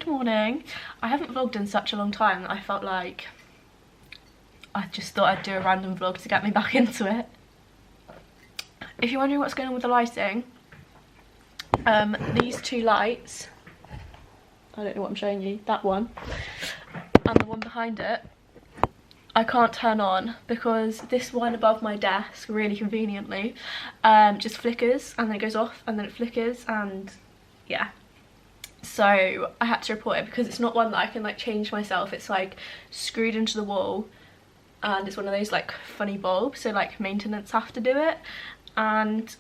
Good morning. I haven't vlogged in such a long time that I felt like I just thought I'd do a random vlog to get me back into it. If you're wondering what's going on with the lighting, these two lights, I don't know what I'm showing you, that one and the one behind it, I can't turn on because this one above my desk, really conveniently, just flickers and then it goes off and then it flickers, and yeah. So I had to report it because it's not one that I can like change myself. It's like screwed into the wall and it's one of those like funny bulbs, so like maintenance have to do it, and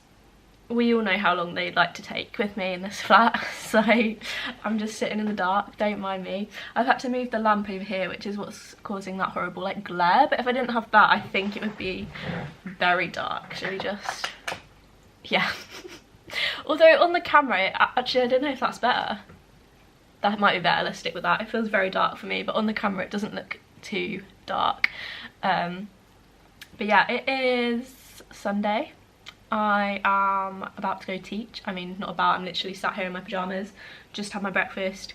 we all know how long they like to take with me in this flat, so I'm just sitting in the dark, don't mind me. I've had to move the lamp over here, which is what's causing that horrible like glare, but if I didn't have that I think it would be very dark. Should we just, yeah. Although on the camera, actually I don't know if that's better. That might be better, let's stick with that. It feels very dark for me, but on the camera it doesn't look too dark. But yeah, it is Sunday. I am about to go teach. I mean, not about, I'm literally sat here in my pyjamas, just had my breakfast,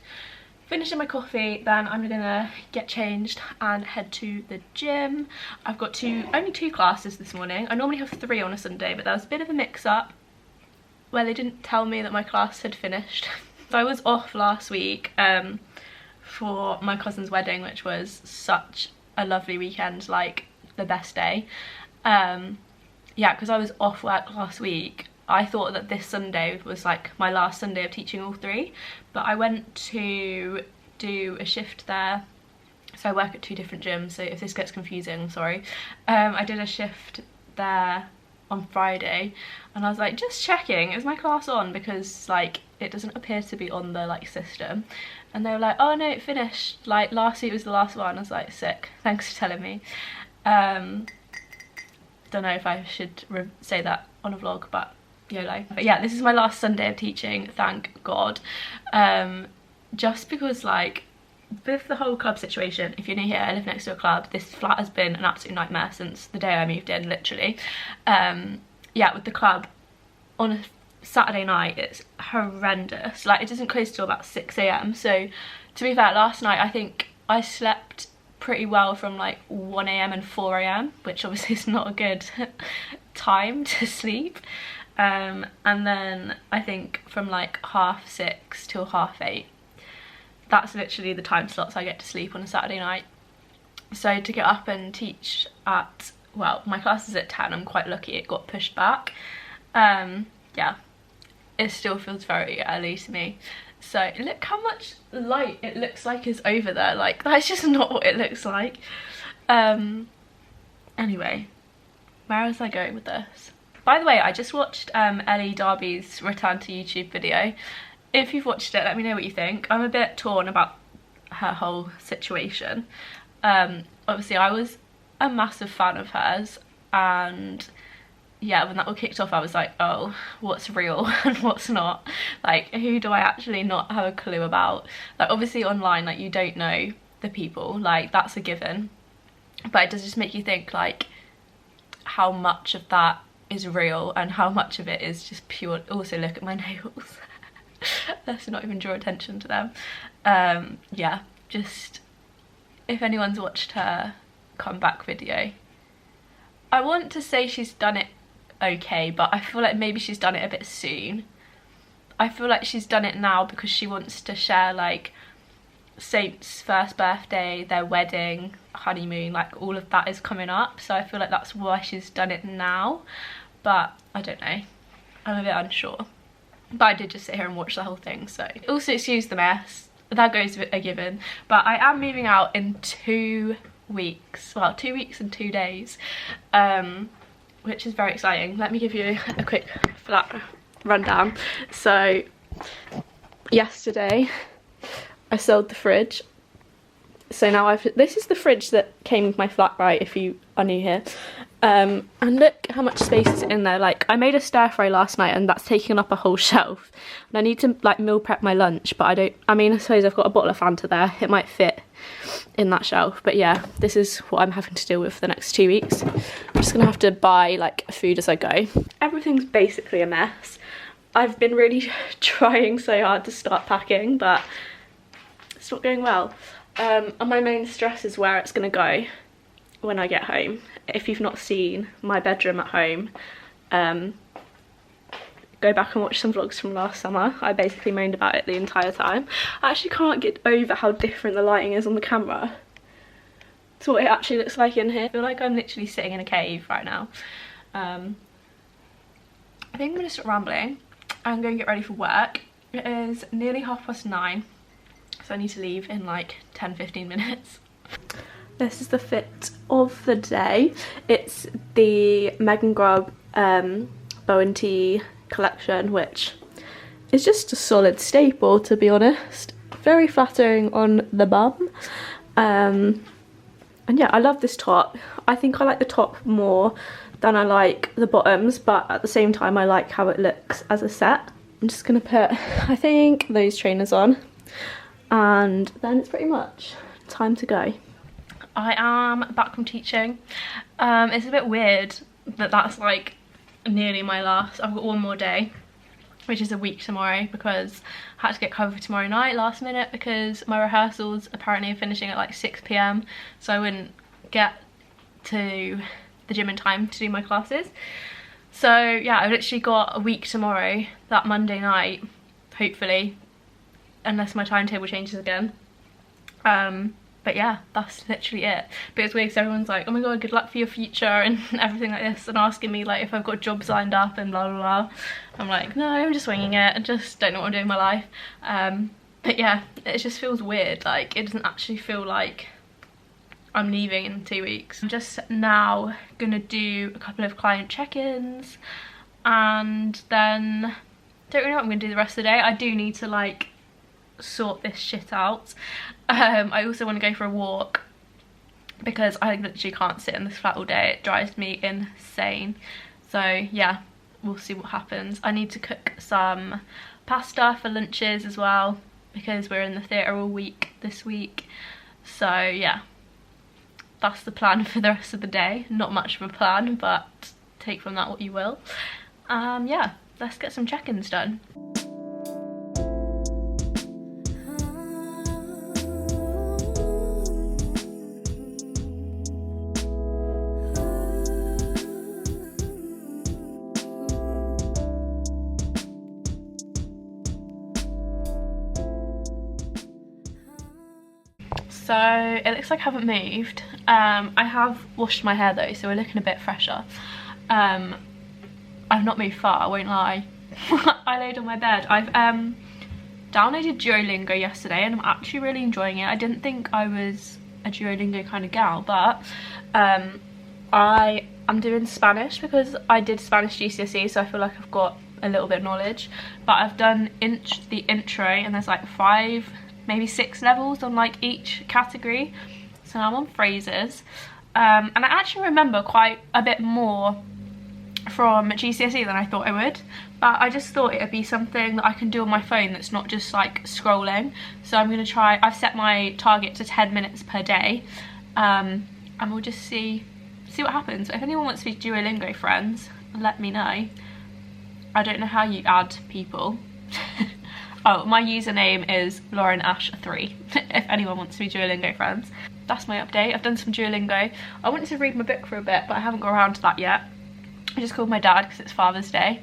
finishing my coffee, then I'm gonna get changed and head to the gym. I've got only two classes this morning. I normally have 3 on a Sunday, but there was a bit of a mix-up where they didn't tell me that my class had finished. So I was off last week for my cousin's wedding, which was such a lovely weekend, like the best day. Yeah, because I was off work last week, I thought that this Sunday was like my last Sunday of teaching all 3, but I went to do a shift there. So I work at 2 different gyms, so if this gets confusing, sorry. I did a shift there on Friday and I was like, just checking, is my class on, because like it doesn't appear to be on the like system, and they were like, oh no, it finished, like last week was the last one. I was like, sick, thanks for telling me. Don't know if I should say that on a vlog, but YOLO. But yeah, this is my last Sunday of teaching, thank God. Just because like with the whole club situation, if you're new here, I live next to a club. This flat has been an absolute nightmare since the day I moved in, literally. Yeah, with the club on a Saturday night, it's horrendous. Like, it doesn't close till about 6 AM. So to be fair, last night I think I slept pretty well from like 1 AM and 4 AM, which obviously is not a good time to sleep. And then I think from like 6:30 till 8:30, that's literally the time slots I get to sleep on a Saturday night. So to get up and teach at, well, my class is at 10, I'm quite lucky it got pushed back. Yeah, it still feels very early to me. So look how much light it looks like is over there, like that's just not what it looks like. Anyway, where was I going with this? By the way, I just watched Ellie Darby's return to YouTube video. If you've watched it, let me know what you think. I'm a bit torn about her whole situation. Obviously I was a massive fan of hers, and yeah, when that all kicked off I was like, oh, what's real and what's not? Like, who do I actually not have a clue about? Like, obviously online, like, you don't know the people, like, that's a given, but it does just make you think like how much of that is real and how much of it is just pure. Also, look at my nails. Let's not even draw attention to them. Yeah, just if anyone's watched her comeback video, I want to say she's done it okay, but I feel like maybe she's done it a bit soon. I feel like she's done it now because she wants to share like Saint's first birthday, their wedding, honeymoon, like all of that is coming up, so I feel like that's why she's done it now, but I don't know, I'm a bit unsure. But I did just sit here and watch the whole thing, so also excuse the mess, that goes a given. But I am moving out in 2 weeks, well, 2 weeks and 2 days, which is very exciting. Let me give you a quick flat rundown. So yesterday I sold the fridge, so now this is the fridge that came with my flat, right, if you are new here. And look how much space is in there. Like, I made a stir fry last night and that's taking up a whole shelf, and I need to like meal prep my lunch, but I mean I suppose I've got a bottle of Fanta there, it might fit in that shelf. But yeah, this is what I'm having to deal with for the next 2 weeks. I'm just gonna have to buy like food as I go. Everything's basically a mess. I've been really trying so hard to start packing, but it's not going well. And my main stress is where it's going to go when I get home. If you've not seen my bedroom at home, go back and watch some vlogs from last summer. I basically moaned about it the entire time. I actually can't get over how different the lighting is on the camera to what it actually looks like in here. I feel like I'm literally sitting in a cave right now. I think I'm gonna stop rambling. I'm going to get ready for work. It is nearly 9:30, so I need to leave in like 10-15 minutes. This is the fit of the day. It's the Megan Grubb bow and tee collection, which is just a solid staple, to be honest. Very flattering on the bum. And yeah, I love this top. I think I like the top more than I like the bottoms, but at the same time I like how it looks as a set. I'm just gonna put, I think, those trainers on, and then it's pretty much time to go. I am back from teaching. It's a bit weird that that's like nearly my last. I've got one more day, which is a week tomorrow, because I had to get cover for tomorrow night last minute because my rehearsals apparently are finishing at like 6 p.m, so I wouldn't get to the gym in time to do my classes. So yeah, I've literally got a week tomorrow, that Monday night, hopefully, unless my timetable changes again. But yeah, that's literally it. But it's weird because everyone's like, oh my god, good luck for your future and everything like this, and asking me like if I've got jobs lined up and blah blah blah. I'm like, no, I'm just winging it. I just don't know what I'm doing in my life. But yeah, it just feels weird. Like, it doesn't actually feel like I'm leaving in 2 weeks. I'm just now gonna do a couple of client check-ins, and then don't really know what I'm gonna do the rest of the day. I do need to like sort this shit out. I also want to go for a walk because I literally can't sit in this flat all day. It drives me insane. So yeah, we'll see what happens. I need to cook some pasta for lunches as well because we're in the theatre all week this week. So yeah, that's the plan for the rest of the day. Not much of a plan, but take from that what you will. Yeah, let's get some check-ins done. So it looks like I haven't moved. I have washed my hair though, so we're looking a bit fresher. I've not moved far, I won't lie. I laid on my bed. I've downloaded Duolingo yesterday and I'm actually really enjoying it. I didn't think I was a Duolingo kind of gal, but I am doing Spanish because I did Spanish GCSE, so I feel like I've got a little bit of knowledge. But I've done the intro, and there's like 5, maybe 6 levels on like each category. So now I'm on phrases. And I actually remember quite a bit more from GCSE than I thought I would, but I just thought it would be something that I can do on my phone that's not just like scrolling. So I'm going to try. I've set my target to 10 minutes per day, and we'll just see what happens. If anyone wants to be Duolingo friends, let me know. I don't know how you add people. Oh, my username is LaurenAsh3 if anyone wants to be Duolingo friends. That's my update. I've done some Duolingo. I wanted to read my book for a bit, but I haven't got around to that yet. I just called my dad because it's Father's Day.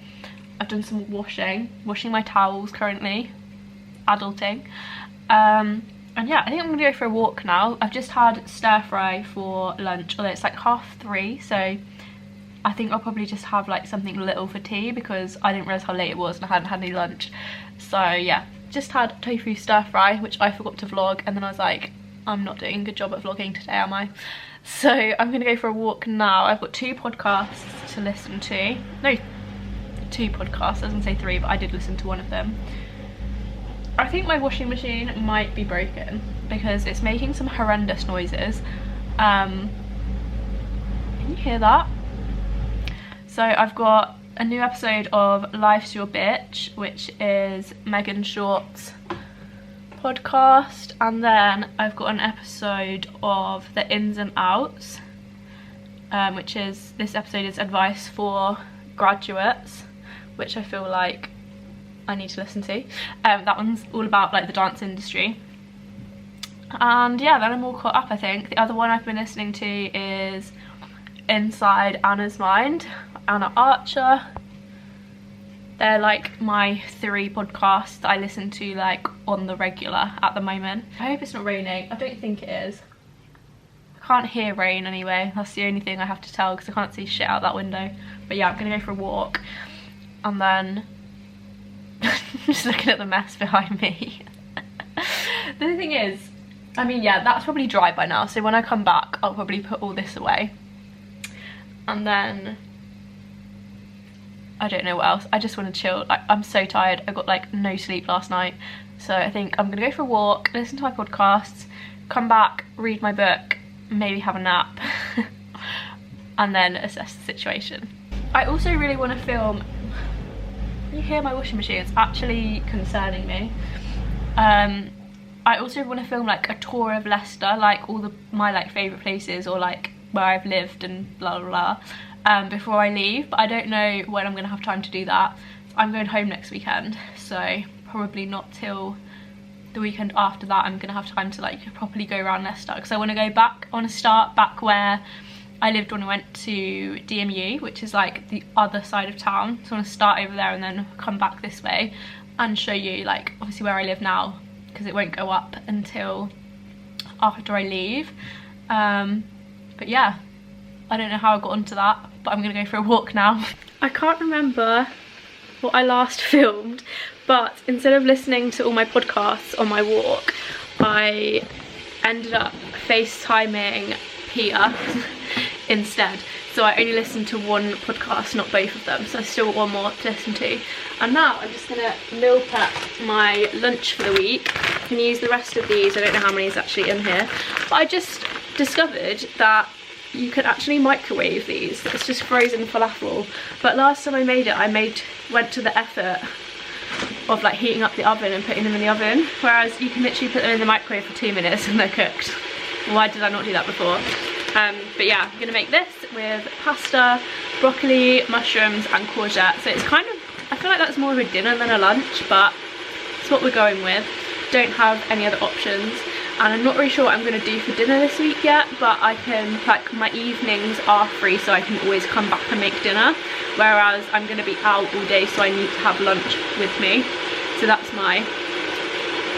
I've done some washing my towels currently, adulting. And yeah, I think I'm gonna go for a walk now. I've just had stir fry for lunch, although it's like 3:30, so I think I'll probably just have like something little for tea because I didn't realise how late it was and I hadn't had any lunch. So yeah, just had tofu stir fry, which I forgot to vlog, and then I was like, I'm not doing a good job at vlogging today, am I? So I'm gonna go for a walk now. I've got 2 podcasts to listen to. No, 2 podcasts, I was gonna say 3, but I did listen to one of them. I think my washing machine might be broken because it's making some horrendous noises. Can you hear that? So I've got a new episode of Life's Your Bitch, which is Megan Short's podcast, and then I've got an episode of The Ins and Outs, which is, this episode is advice for graduates, which I feel like I need to listen to. That one's all about like the dance industry. And yeah, then I'm all caught up, I think. The other one I've been listening to is Inside Anna's Mind, Anna Archer. They're like my 3 podcasts that I listen to like on the regular at the moment. I hope it's not raining. I don't think it is. I can't hear rain anyway. That's the only thing I have to tell because I can't see shit out that window. But yeah, I'm gonna go for a walk and then just looking at the mess behind me. The thing is, I mean, yeah, that's probably dry by now, so when I come back I'll probably put all this away, and then I don't know what else. I just want to chill. Like, I'm so tired. I got like no sleep last night, so I think I'm gonna go for a walk, listen to my podcasts, come back, read my book, maybe have a nap and then assess the situation. I also really want to film, you hear my washing machine, it's actually concerning me. I also want to film like a tour of Leicester, like all my like favourite places, or like where I've lived and blah blah blah, before I leave, but I don't know when I'm going to have time to do that. I'm going home next weekend, so probably not till the weekend after that I'm going to have time to like properly go around Leicester, because I want to go back, I want to start back where I lived when I went to DMU, which is like the other side of town. So I want to start over there and then come back this way and show you like obviously where I live now, because it won't go up until after I leave. But yeah, I don't know how I got onto that, but I'm gonna go for a walk now. I can't remember what I last filmed, but instead of listening to all my podcasts on my walk, I ended up FaceTiming Peter instead. So I only listened to one podcast, not both of them, so I still got one more to listen to. And now I'm just gonna meal prep my lunch for the week. I can use the rest of these, I don't know how many is actually in here, but I just discovered that you can actually microwave these. It's just frozen falafel, but last time I made it, went to the effort of like heating up the oven and putting them in the oven, whereas you can literally put them in the microwave for 2 minutes and they're cooked. Why did I not do that before? But yeah, I'm gonna make this with pasta, broccoli, mushrooms and courgette. So it's kind of, I feel like that's more of a dinner than a lunch, but it's what we're going with. Don't have any other options. And I'm not really sure what I'm gonna do for dinner this week yet, but I can, like, my evenings are free, so I can always come back and make dinner. Whereas I'm gonna be out all day, so I need to have lunch with me. So that's my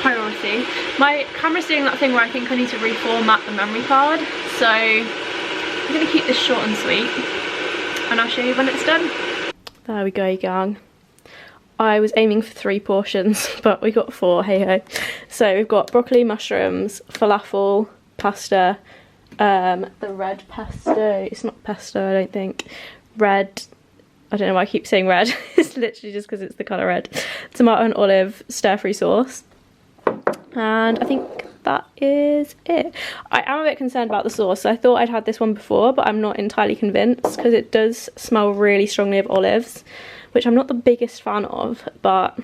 priority. My camera's doing that thing where I think I need to reformat the memory card, so I'm gonna keep this short and sweet and I'll show you when it's done. There we go, gang. I was aiming for 3 portions, but we got 4, hey ho. So we've got broccoli, mushrooms, falafel, pasta, the red pesto, it's not pesto I don't think, red, I don't know why I keep saying red, it's literally just because it's the colour red, tomato and olive stir-fry sauce, and I think that is it. I am a bit concerned about the sauce. I thought I'd had this one before, but I'm not entirely convinced because it does smell really strongly of olives, which I'm not the biggest fan of, but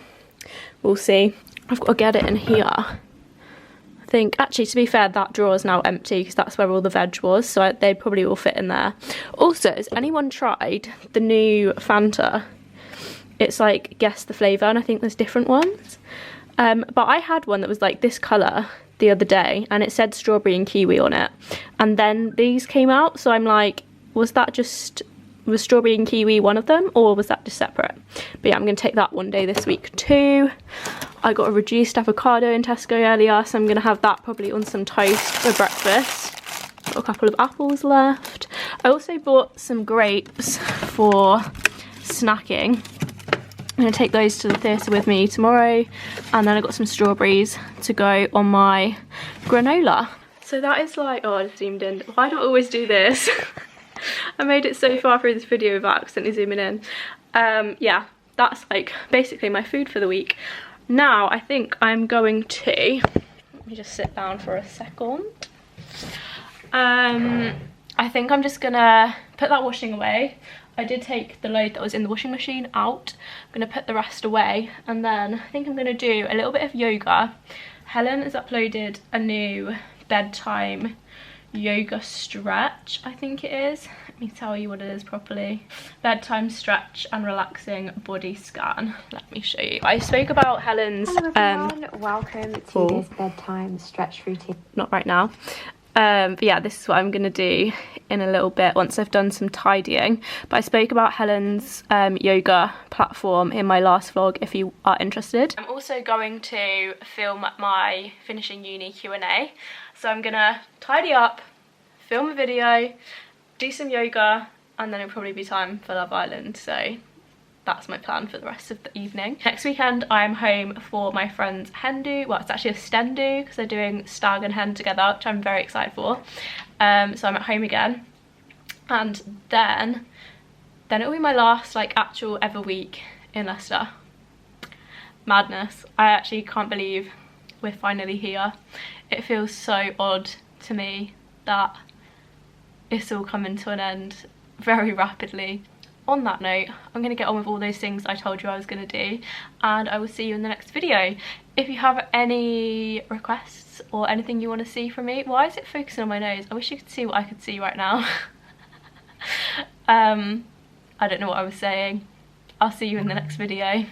we'll see. I've got to get it in here. I think, actually, to be fair, that drawer is now empty because that's where all the veg was, so they probably will fit in there. Also, has anyone tried the new Fanta? It's like, guess the flavour, and I think there's different ones. But I had one that was like this colour the other day, and it said strawberry and kiwi on it. And then these came out, so I'm like, was strawberry and kiwi one of them, or was that just separate? But yeah, I'm going to take that one day this week too. I got a reduced avocado in Tesco earlier, so I'm going to have that probably on some toast for breakfast. Got a couple of apples left. I also bought some grapes for snacking. I'm going to take those to the theatre with me tomorrow, and then I got some strawberries to go on my granola. So that is like, oh, I zoomed in. Why do I always do this? I made it so far through this video without accidentally zooming in. Yeah, that's like basically my food for the week. Now I think I'm going to, let me just sit down for a second. I think I'm just gonna put that washing away. I did take the load that was in the washing machine out. I'm going to put the rest away, and then I think I'm going to do a little bit of yoga. Helen has uploaded a new bedtime yoga stretch, I think it is. Let me tell you what it is properly. Bedtime stretch and relaxing body scan. Let me show you. I spoke about Helen's... Hello everyone, welcome to this bedtime stretch routine. Not right now. But yeah, this is what I'm gonna do in a little bit once I've done some tidying. But I spoke about Helen's yoga platform in my last vlog if you are interested. I'm also going to film my finishing uni Q&A. So I'm gonna tidy up, film a video, do some yoga, and then it'll probably be time for Love Island. So that's my plan for the rest of the evening. Next weekend I'm home for my friend's hen do. Well, it's actually a sten do because they're doing stag and hen together, which I'm very excited for. So I'm at home again, and then it'll be my last like actual ever week in Leicester. Madness. I actually can't believe we're finally here. It feels so odd to me that it's all coming to an end very rapidly. On that note, I'm going to get on with all those things I told you I was going to do, and I will see you in the next video. If you have any requests or anything you want to see from me... Why is it focusing on my nose? I wish you could see what I could see right now. I don't know what I was saying. I'll see you in the next video.